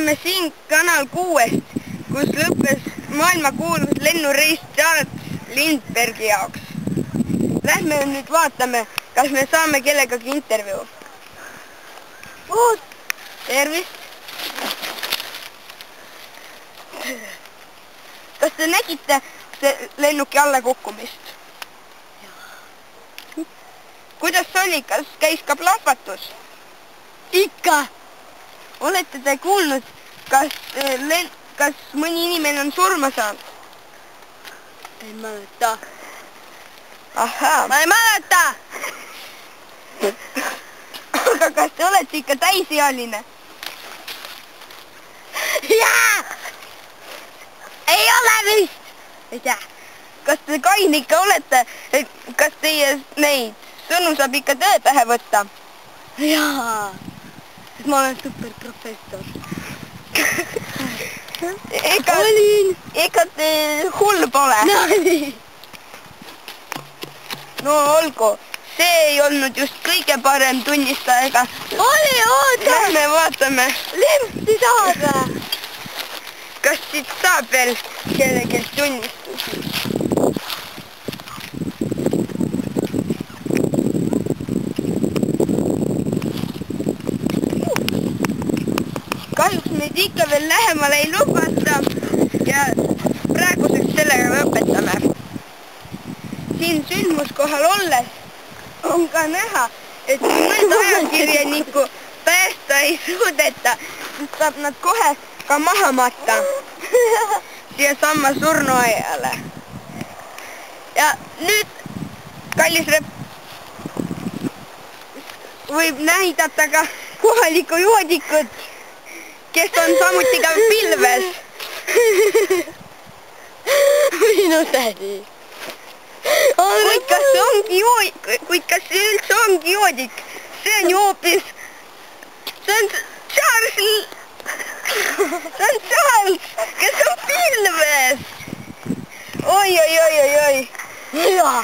oleme siin Kanal 6-st, kus lõppes maailmakuulus lennureis Charles Lindberghi jaoks. Lähme nüüd vaatame, kas me saame kellegagi intervjuu. Tervist! Kas te nägite lennuki alla kukkumist? Kuidas oli? Kas käis ka plahvatus? Ikka! Olete te kuulnud, kas mõni inimene on surma saanud? Ei mäleta. Ahaa. Ma ei mäleta! Aga kas te olete ikka täisealine? Jaa! Ei ole vist! Ei tea. Kas te kaine ikka olete? Kas teie neid sõnu saab ikka tõe pähe võtta? Jaa! Ma olen superprofessor. Ega te hull pole? No olgu, see ei olnud just kõige parem tunnistajaga. Oota! Lähme vaatame. Limpsi saab! Kas siit saab veel kellegi tunnistusi? Kahjuks meid ikka veel lähemale ei lubata ja praeguseks sellega lõpetame. Siin sündmuskohal olles on ka näha, et mõnda ajakirjanikku päästa ei suudeta, sest saab nad kohe ka maha matta siia samma surnuaiale. Ja nüüd, kallis võib näidata ka kohalikku joodikut, kes on samuti ka pilves. Minu tädi. Kuid kas see üldse ongi joodik? See on ju hoopis... See on Charles, kes on pilves. Oi. Jaa.